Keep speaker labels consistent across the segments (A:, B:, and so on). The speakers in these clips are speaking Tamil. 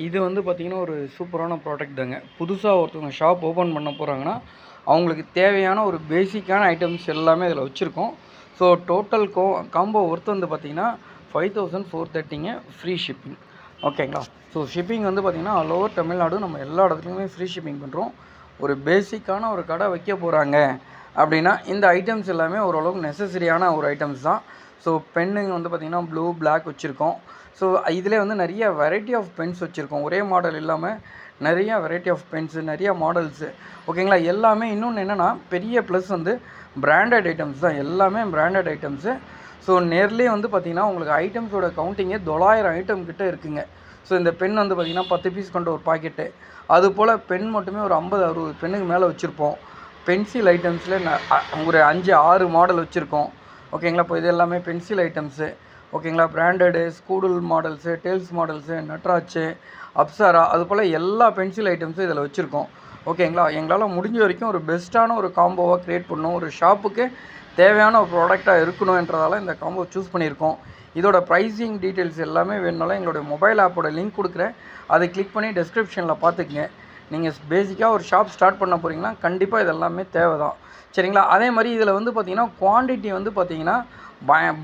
A: இது வந்து பார்த்திங்கன்னா ஒரு சூப்பரான ப்ராடக்ட் தாங்க. புதுசாக ஒருத்தவங்க ஷாப் ஓப்பன் பண்ண போகிறாங்கன்னா அவங்களுக்கு தேவையான ஒரு பேசிக்கான ஐட்டம்ஸ் எல்லாமே இதில் வச்சுருக்கோம். ஸோ டோட்டல் காம்போ ஒர்த் வந்து பார்த்திங்கன்னா 5430ங்க, ஃப்ரீ ஷிப்பிங். ஓகேங்களா? ஸோ ஷிப்பிங் வந்து பார்த்திங்கன்னா ஆல் ஓவர் தமிழ்நாடு நம்ம எல்லா இடத்துலையுமே ஃப்ரீ ஷிப்பிங் பண்ணுறோம். ஒரு பேசிக்கான ஒரு கடை வைக்க போகிறாங்க அப்படின்னா இந்த ஐட்டம்ஸ் எல்லாமே ஓரளவுக்கு நெசசரியான ஒரு ஐட்டம்ஸ் தான். ஸோ பென்னுங்க வந்து பார்த்திங்கன்னா ப்ளூ, பிளாக் வச்சுருக்கோம். ஸோ இதிலே வந்து நிறைய வெரைட்டி ஆஃப் பென்ஸ் வச்சுருக்கோம். ஒரே மாடல் இல்லாமல் நிறையா வெரைட்டி ஆஃப் பென்ஸு, நிறையா மாடல்ஸு. ஓகேங்களா? எல்லாமே இன்னொன்று என்னென்னா பெரிய ப்ளஸ் வந்து பிராண்டட் ஐட்டம்ஸ் தான், எல்லாமே பிராண்டட் ஐட்டம்ஸு. ஸோ நேர்லேயே வந்து பார்த்திங்கன்னா உங்களுக்கு ஐட்டம்ஸோட கவுண்டிங்கே 900 ஐட்டம் கிட்டே இருக்குங்க. ஸோ இந்த பென் வந்து பார்த்திங்கன்னா 10 பீஸ் கொண்ட ஒரு பாக்கெட்டு. அதுபோல் பென் மட்டுமே ஒரு 50-60 பென்னுக்கு மேலே வச்சுருப்போம். பென்சில் ஐட்டம்ஸில் ஒரு 5-6 மாடல் வச்சுருக்கோம். ஓகேங்களா? இப்போ இது எல்லாமே பென்சில் ஐட்டம்ஸு. ஓகேங்களா? பிராண்டடு, ஸ்கூடல் மாடல்ஸு, டேல்ஸ் மாடல்ஸு, நட்ராஜ், அப்சரா, அதுபோல் எல்லா பென்சில் ஐட்டம்ஸும் இதில் வச்சுருக்கோம். ஓகேங்களா? எங்களால் முடிஞ்ச வரைக்கும் ஒரு பெஸ்ட்டான ஒரு காம்போவாக க்ரியேட் பண்ணணும். ஒரு ஷாப்புக்கு தேவையான ஒரு ப்ராடக்டாக இருக்கணுன்றதால இந்த காம்போ சூஸ் பண்ணியிருக்கோம். இதோட ப்ரைஸிங் டீட்டெயில்ஸ் எல்லாமே வேணுனாலும் எங்களுடைய மொபைல் ஆப்போட லிங்க் கொடுக்குறேன். அதை கிளிக் பண்ணி டெஸ்கிரிப்ஷனில் பார்த்துக்குங்க. நீங்கள் பேசிக்காக ஒரு ஷாப் ஸ்டார்ட் பண்ண போகிறீங்கன்னா கண்டிப்பாக இதெல்லாமே தேவை தான். சரிங்களா? அதே மாதிரி இதில் வந்து பார்த்திங்கன்னா குவான்டிட்டி வந்து பார்த்திங்கன்னா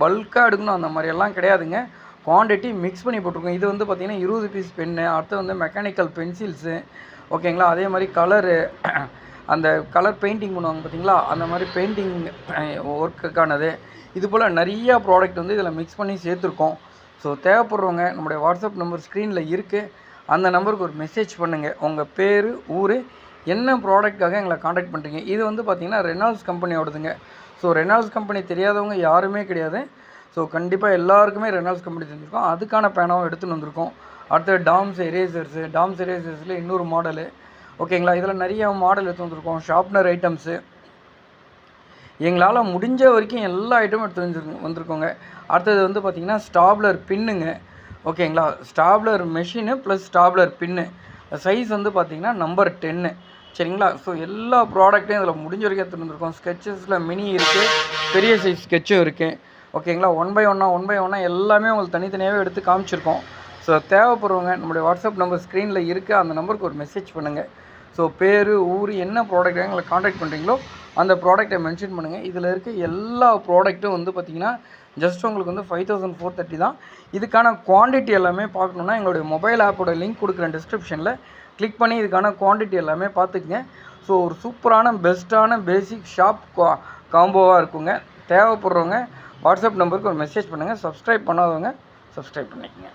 A: பல்காக எடுக்கணும் அந்த மாதிரியெல்லாம் கிடையாதுங்க. குவான்டிட்டி மிக்ஸ் பண்ணி போட்டிருக்கோம். இது வந்து பார்த்திங்கன்னா 20 பீஸ் பென்னு, அடுத்து வந்து மெக்கானிக்கல் பென்சில்ஸு. ஓகேங்களா? அதே மாதிரி கலரு, அந்த கலர் பெயிண்டிங் பண்ணுவாங்க பார்த்தீங்களா, அந்த மாதிரி பெயிண்டிங் ஒர்க்குக்கானது. இது போல் நிறையா ப்ராடக்ட் வந்து இதில் மிக்ஸ் பண்ணி சேர்த்துருக்கோம். ஸோ தேவைப்படுறவங்க நம்முடைய வாட்ஸ்அப் நம்பர் ஸ்க்ரீனில் இருக்குது. அந்த நம்பருக்கு ஒரு மெசேஜ் பண்ணுங்கள். உங்கள் பேர், ஊர், என்ன ப்ராடக்டாக எங்களை காண்டாக்ட் பண்ணுறீங்க. இது வந்து பார்த்திங்கன்னா ரெனால்ட்ஸ் கம்பெனியோடதுங்க. ஸோ ரெனால்ட்ஸ் கம்பெனி தெரியாதவங்க யாருமே கிடையாது. ஸோ கண்டிப்பாக எல்லாருக்குமே ரெனால்ட்ஸ் கம்பெனி தெரிஞ்சிருக்கோம். அதுக்கான பேனாவும் எடுத்துகிட்டு வந்திருக்கோம். அடுத்து டாம்ஸ் எரேசர்ஸில் இன்னொரு மாடலு. ஓகேங்களா? இதில் நிறைய மாடல் எடுத்து வந்திருக்கோம். Sharpener items. எங்களால் முடிஞ்ச வரைக்கும் எல்லா ஐட்டமும் எடுத்து வந்திருக்கோங்க. அடுத்தது வந்து பார்த்திங்கன்னா ஸ்டாப்லர் பின்னுங்க. ஓகேங்களா? ஸ்டாப்லர் மெஷினு ப்ளஸ் ஸ்டாப்லர் பின்னு. சைஸ் வந்து பார்த்திங்கன்னா நம்பர் 10. சரிங்களா? ஸோ எல்லா ப்ராடக்ட்டையும் இதில் முடிஞ்ச வரைக்கும் எடுத்துகிட்டு வந்திருக்கோம். ஸ்கெட்சஸில் மினி இருக்குது, பெரிய சைஸ் ஸ்கெட்சும் இருக்குது. ஓகேங்களா? ஒன் பை ஒன்னாக எல்லாமே உங்களுக்கு தனித்தனியாகவே எடுத்து காமிச்சிருக்கோம். ஸோ தேவைப்படுறவங்க நம்மளுடைய வாட்ஸ்அப் நம்பர் ஸ்க்ரீனில் இருக்குது. அந்த நம்பருக்கு ஒரு மெசேஜ் பண்ணுங்கள். ஸோ பேர், ஊர், என்ன ப்ராடக்ட் எங்களை காண்டாக்ட் பண்ணுறீங்களோ அந்த ப்ராடக்ட்டை மென்ஷன் பண்ணுங்கள். இதில் இருக்க எல்லா ப்ராடக்ட்டும் வந்து பார்த்திங்கன்னா ஜஸ்ட் உங்களுக்கு வந்து 5430 தான். இதுக்கான குவான்டிட்டி எல்லாமே பார்க்கணுன்னா எங்களுடைய மொபைல் ஆப்போட லிங்க் கொடுக்குறேன் டிஸ்கிரிப்ஷனில். கிளிக் பண்ணி இதுக்கான குவான்டிட்டி எல்லாமே பார்த்துக்குங்க. ஸோ ஒரு சூப்பரான பெஸ்ட்டான பேசிக் ஷாப் காம்போவாக இருக்குங்க. தேவைப்படுறவங்க வாட்ஸ்அப் நம்பருக்கு ஒரு மெசேஜ் பண்ணுங்கள். சப்ஸ்கிரைப் பண்ணாதவங்க சப்ஸ்கிரைப் பண்ணிக்கங்க.